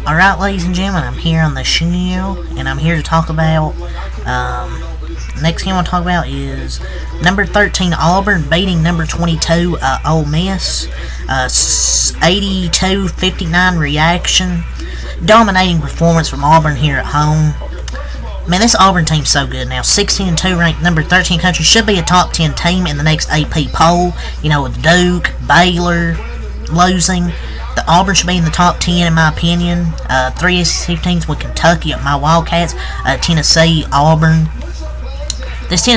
Alright, ladies and gentlemen, I'm here on the show, and I'm here to talk about, next game I'll talk about is number 13 Auburn beating number 22 Ole Miss, 82-59 reaction, dominating performance from Auburn here at home. Man, this Auburn team's so good now. 16-2, ranked number 13 country, should be a top 10 team in the next AP poll. You know, with Duke, Baylor losing. The Auburn should be in the top 10 in my opinion. 3 SEC teams with Kentucky, my Wildcats, Tennessee, Auburn. This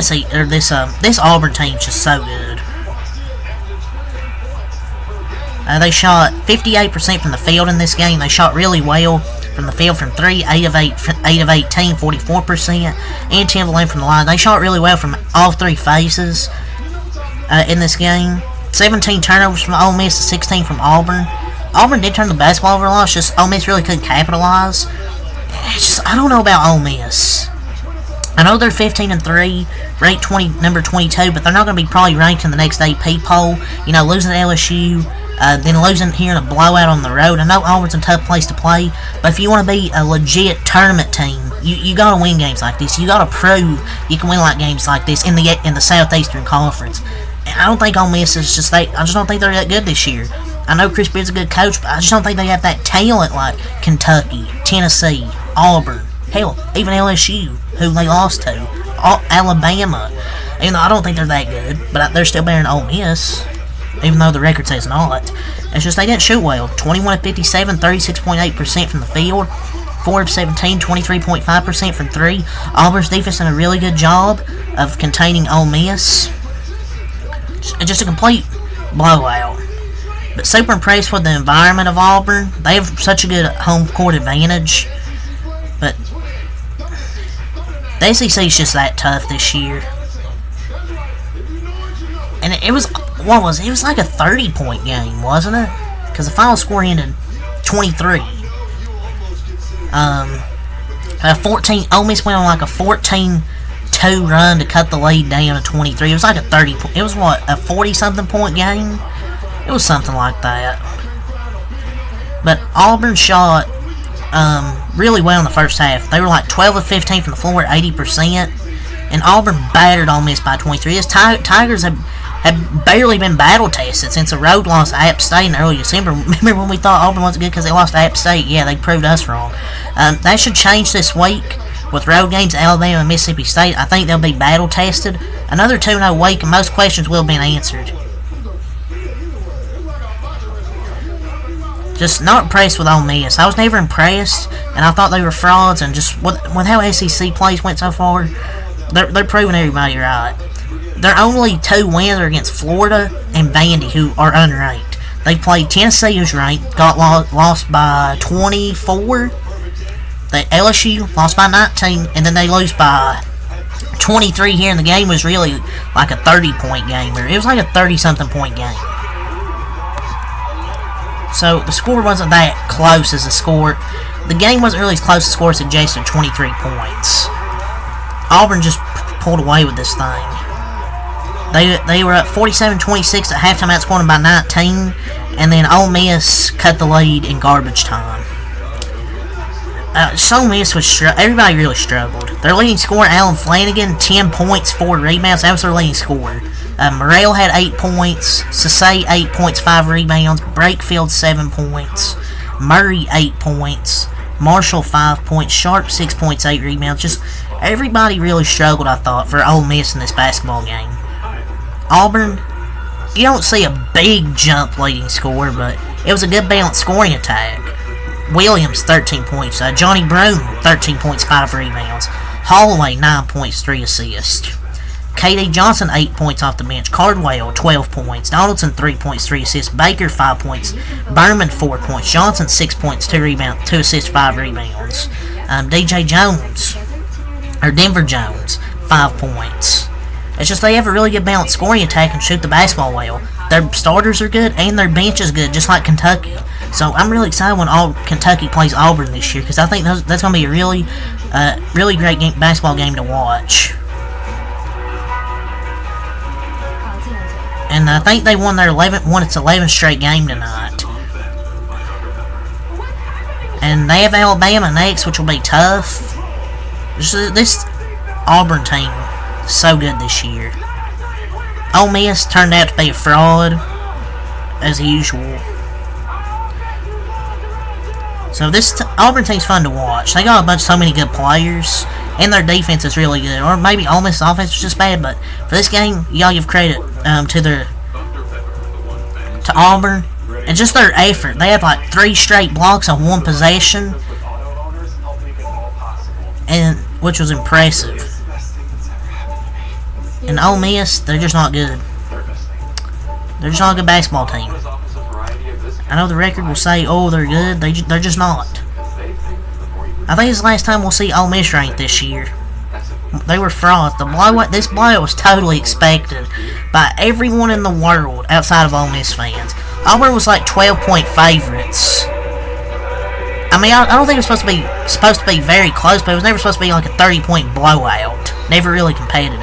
Auburn team's just so good. They shot 58% from the field in this game. They shot really well from the field from 3, 8 of 18, 44%, and 10 of 11 from the line. They shot really well from all 3 phases in this game. 17 turnovers from Ole Miss, 16 from Auburn. Auburn did turn the basketball over a lot, just Ole Miss really couldn't capitalize. I don't know about Ole Miss. I know they're 15-3, ranked number 22, but they're not going to be probably ranked in the next AP poll. You know, losing to LSU, then losing here in a blowout on the road. I know Auburn's a tough place to play, but if you want to be a legit tournament team, you got to win games like this. You got to prove you can win like games like this in the Southeastern Conference. And I don't think Ole Miss is just I just don't think they're that good this year. I know Chris Beard's a good coach, but I just don't think they have that talent like Kentucky, Tennessee, Auburn, hell, even LSU, who they lost to, Alabama. Even though I don't think they're that good, but they're still better than Ole Miss, even though the record says not. It's just they didn't shoot well. 21 of 57, 36.8% from the field, 4 of 17, 23.5% from 3. Auburn's defense did a really good job of containing Ole Miss. Just a complete blowout. But super impressed with the environment of Auburn. They have such a good home court advantage. But the SEC is just that tough this year. And it was like a 30-point game, wasn't it? Because the final score ended 23. 14. Ole Miss went on like a 14-2 run to cut the lead down to 23. It was like a 30. It was what, a 40-something point game? It was something like that. But Auburn shot really well in the first half. They were like 12 of 15 from the floor at 80%. And Auburn battered Ole Miss by 23. His Tigers have barely been battle tested since a road loss to App State in early December. Remember when we thought Auburn wasn't good because they lost to App State? Yeah, they proved us wrong. That should change this week with road games at Alabama and Mississippi State. I think they'll be battle tested. Another 2-0 week and most questions will have been answered. Just not impressed with Ole Miss. I was never impressed, and I thought they were frauds, and just with how SEC plays went so far, they're proving everybody right. Their only 2 wins are against Florida and Vandy, who are unranked. They played Tennessee, who's ranked, got lost by 24. The LSU lost by 19, and then they lose by 23 here, and the game was really like a 30-point game. It was like a 30-something point game. So the score wasn't that close as the score. The game wasn't really as close as the score suggested, 23 points. Auburn just pulled away with this thing. They were up 47-26 at halftime, outscored them by 19, and then Ole Miss cut the lead in garbage time. Ole Miss was everybody really struggled. Their leading scorer, Alan Flanagan, 10 points, 4 rebounds. That was their leading scorer. Morrell had 8 points. Sasay 8 points, 5 rebounds. Brakefield 7 points. Murray 8 points. Marshall 5 points. Sharp 6 points, 8 rebounds. Just everybody really struggled, I thought, for Ole Miss in this basketball game. Auburn, you don't see a big jump leading score, but it was a good balanced scoring attack. Williams 13 points. Johnny Broome 13 points, 5 rebounds. Holloway 9 points, 3 assists. K.D. Johnson 8 points off the bench. Cardwell 12 points. Donaldson 3 points, 3 assists. Baker 5 points. Berman 4 points. Johnson 6 points, 2 rebounds, 2 assists, 5 rebounds. Denver Jones 5 points. It's just they have a really good balanced scoring attack and shoot the basketball well. Their starters are good and their bench is good, just like Kentucky. So I'm really excited when Kentucky plays Auburn this year because I think that's going to be a really great basketball game to watch. And I think they won its 11th straight game tonight. And they have Alabama next, which will be tough. This Auburn team is so good this year. Ole Miss turned out to be a fraud, as usual. So this Auburn team's fun to watch. They got so many good players, and their defense is really good. Or maybe Ole Miss offense was just bad, but for this game, y'all give credit to Auburn and just their effort. They had like 3 straight blocks on 1 possession, and which was impressive. And Ole Miss, they're just not good. They're just not a good basketball team. I know the record will say, oh, they're good. They're just not. I think it's the last time we'll see Ole Miss ranked this year. They were frauds. This blowout was totally expected by everyone in the world outside of Ole Miss fans. Auburn was like 12-point favorites. I mean, I don't think it was supposed to be very close, but it was never supposed to be like a 30-point blowout. Never really competitive.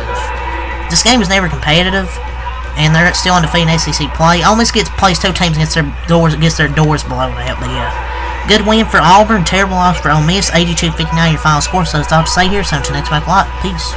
This game was never competitive, and they're still undefeated in SEC play. Ole Miss plays 2 teams against their doors blown out. But yeah, good win for Auburn, terrible loss for Ole Miss. 82-59 your final score. So that's all to say here. So until next week, peace.